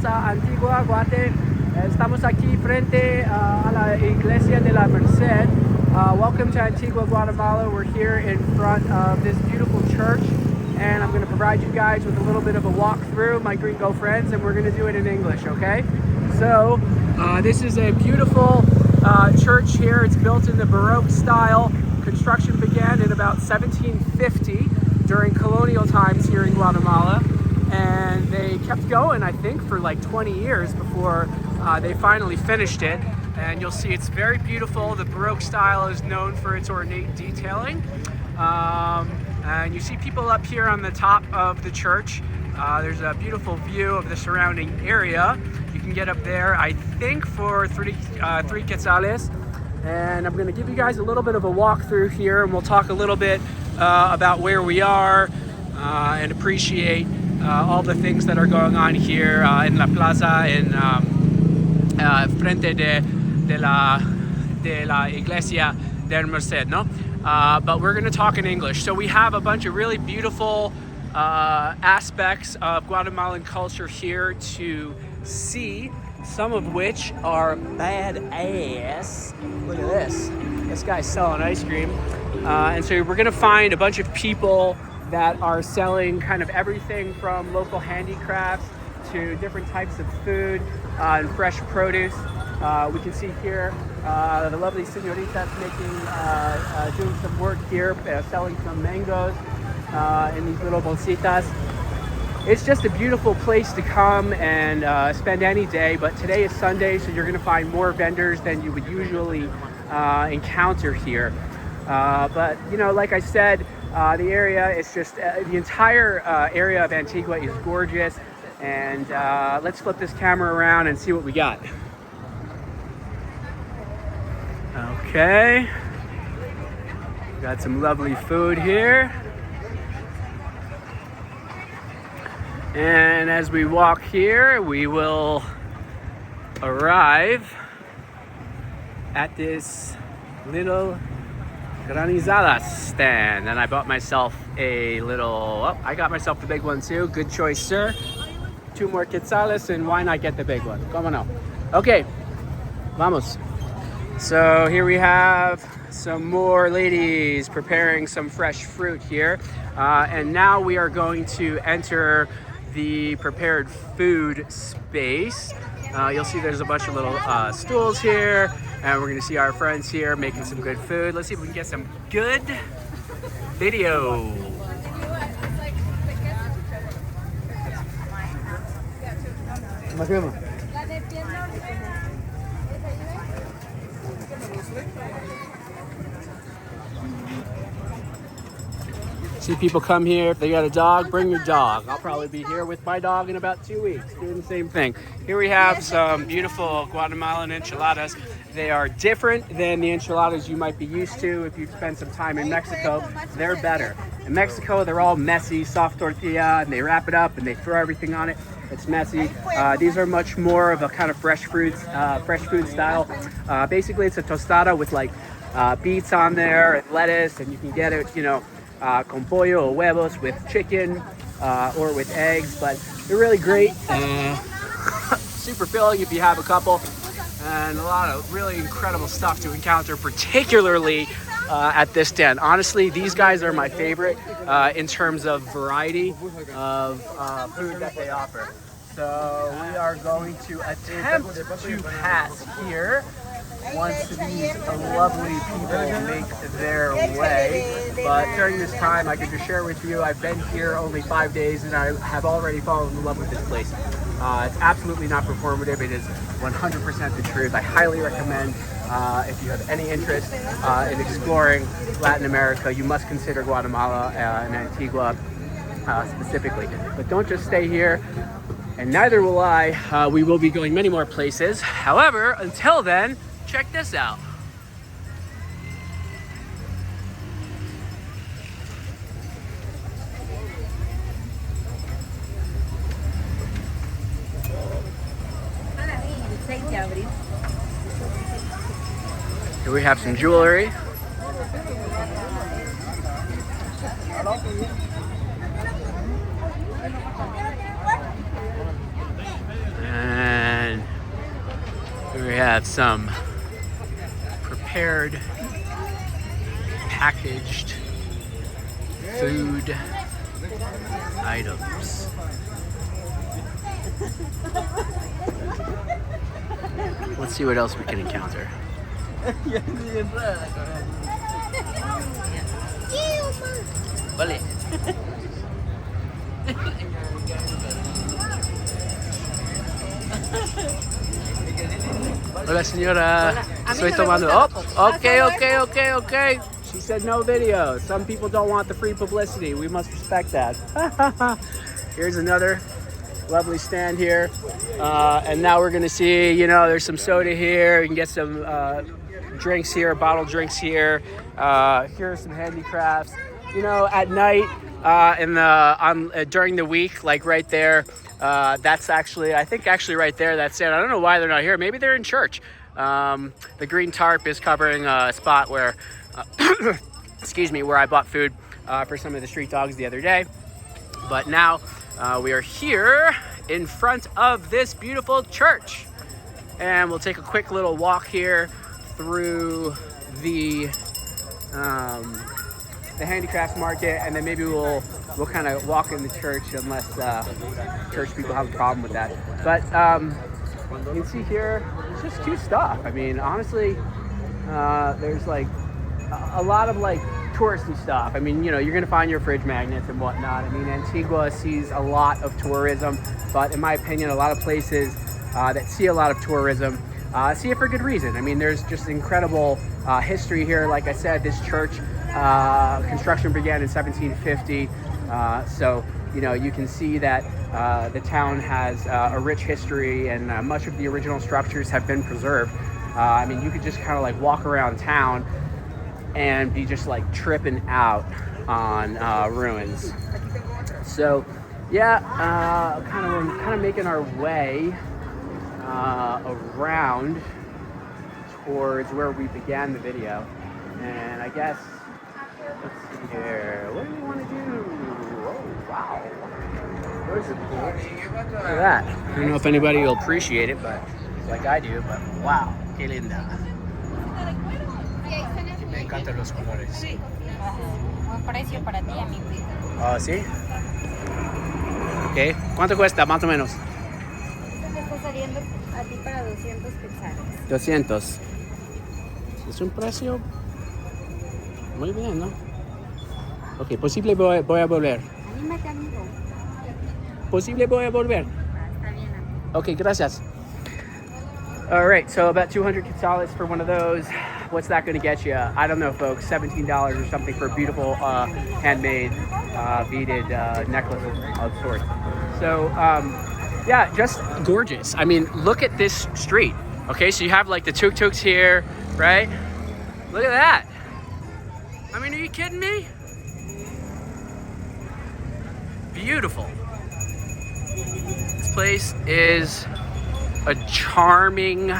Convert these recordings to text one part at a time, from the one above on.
plaza Antigua Guate. Estamos aquí frente a la Iglesia de La Merced. Welcome to Antigua Guatemala. We're here in front of this beautiful church, and I'm going to provide you guys with a little bit of a walkthrough, my gringo friends, and we're going to do it in English, okay? So, this is a beautiful church here. It's built in the Baroque style. Construction began in about 1750 during colonial times here in Guatemala, and they kept going, I think, for like 20 years before they finally finished it. And you'll see it's very beautiful. The Baroque style is known for its ornate detailing. And you see people up here on the top of the church. There's a beautiful view of the surrounding area. You can get up there, I think, for three quetzales. And I'm going to give you guys a little bit of a walkthrough here, and we'll talk a little bit about where we are and appreciate all the things that are going on here in la plaza in frente de la Iglesia de La Merced, no? But we're going to talk in English. So we have a bunch of really beautiful aspects of Guatemalan culture here to see, some of which are badass. Look at this. This guy's selling ice cream. And so we're going to find a bunch of people that are selling kind of everything from local handicrafts to different types of food and fresh produce. We can see here the lovely señoritas doing some work here, selling some mangoes in these little bolsitas. It's just a beautiful place to come and spend any day, but today is Sunday, so you're going to find more vendors than you would usually encounter here. But, you know, like I said, the area is just, the entire area of Antigua is gorgeous. And let's flip this camera around and see what we got. Okay. Got some lovely food here. And as we walk here, we will arrive at this little granizada stand. And I bought myself a little, I got myself the big one too. Good choice, sir. 2 more quetzales, and why not get the big one? Come on now. Okay, vamos. So here we have some more ladies preparing some fresh fruit here. And now we are going to enter the prepared food space. You'll see there's a bunch of little stools here, and we're gonna see our friends here making some good food. Let's see if we can get some good video. See people come here. If they got a dog, bring your dog. I'll probably be here with my dog in about 2 weeks doing the same thing. Here we have some beautiful Guatemalan enchiladas. They are different than the enchiladas you might be used to if you've spent some time in Mexico. They're better. In Mexico, they're all messy, soft tortilla, and they wrap it up and they throw everything on it. It's messy. These are much more of a kind of fresh food style. Basically, it's a tostada with like beets on there and lettuce, and you can get it, you know, con pollo or huevos with chicken or with eggs, but they're really great. Super filling if you have a couple, and a lot of really incredible stuff to encounter, particularly at this stand. Honestly, these guys are my favorite in terms of variety of food that they offer. So we are going to attempt to pass here once these lovely people make their way. But during this time, I can just share with you, I've been here only 5 days and I have already fallen in love with this place. It's absolutely not performative. It is 100% the truth. I highly recommend if you have any interest in exploring Latin America, you must consider Guatemala and Antigua specifically. But don't just stay here, and neither will I. We will be going many more places. However, until then, check this out. Here we have some jewelry. We have some prepared, packaged food items. Let's see what else we can encounter. Vale. Hola señora. Estoy tomando. Oh, okay. She said no video. Some people don't want the free publicity. We must respect that. Here's another lovely stand here. And now we're gonna see, you know, there's some soda here. You can get some drinks here, bottled drinks here. Here are some handicrafts. You know, at night, during the week, like right there, that's actually, I think actually right there, that's it. I don't know why they're not here. Maybe they're in church. The green tarp is covering a spot where, excuse me, where I bought food for some of the street dogs the other day. But now we are here in front of this beautiful church. And we'll take a quick little walk here through the handicrafts market, and then maybe we'll kind of walk in the church, unless church people have a problem with that. But you can see here, it's just cute stuff. I mean, honestly, there's like a lot of like touristy stuff. I mean, you know, you're gonna find your fridge magnets and whatnot. I mean, Antigua sees a lot of tourism, but in my opinion, a lot of places that see a lot of tourism see it for good reason. I mean, there's just incredible history here. Like I said, this church construction began in 1750. So, you know, you can see that the town has a rich history, and much of the original structures have been preserved. I mean, you could just kind of like walk around town and be just like tripping out on ruins. So, yeah, kind of making our way around towards where we began the video. And I guess, let's see here, what do we want to do? Oh, wow. Those are cool. Look at that. I don't know if anybody will appreciate it, but like I do, but wow, qué linda. Me encantan los colores. Buen precio para ti, amigo. Oh, ¿sí? Ok. ¿Cuánto cuesta, más o menos? Esto está saliendo a ti para 200 quetzales. 200. Es un precio muy bien, ¿no? Ok, posible voy a volver. Anímate, amigo. Posible voy a volver. Está bien, amigo. Okay, gracias. All right, so about 200 quetzales for one of those. What's that going to get you? I don't know, folks. $17 or something for a beautiful handmade beaded necklace of sorts. So, yeah, just gorgeous. I mean, look at this street. Okay, so you have like the tuk-tuks here, right? Look at that. I mean, are you kidding me? Beautiful. This place is a charming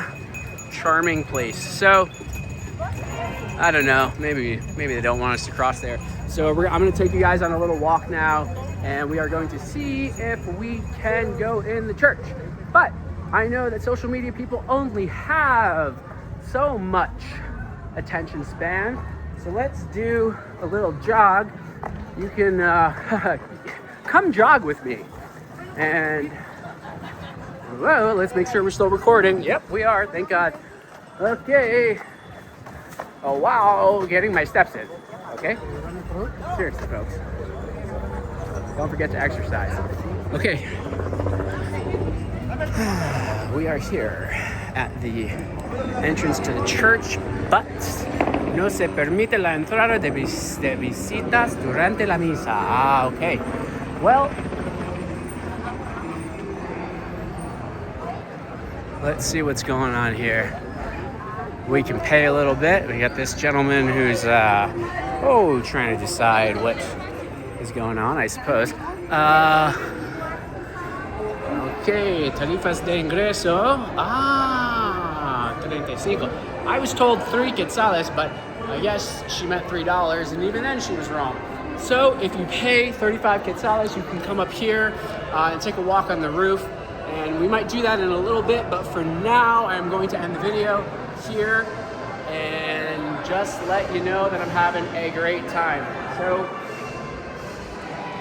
place. So, I don't know, maybe they don't want us to cross there. So I'm gonna take you guys on a little walk now, and we are going to see if we can go in the church. But I know that social media people only have so much attention span. So let's do a little jog. You can come jog with me. And well, let's make sure we're still recording. Yep, we are, thank God. Okay. Oh wow, getting my steps in. Okay? Seriously, folks. Don't forget to exercise. Okay. We are here at the entrance to the church, but no se permite la entrada de visitas durante la misa. Ah, okay. Well, let's see what's going on here. We can pay a little bit. We got this gentleman who's trying to decide what is going on, I suppose. Okay, tarifas de ingreso. 35. I was told 3 quetzales, but I guess she meant $3, and even then she was wrong. So if you pay 35 quetzales, you can come up here and take a walk on the roof. And we might do that in a little bit, but for now, I'm going to end the video here and just let you know that I'm having a great time. So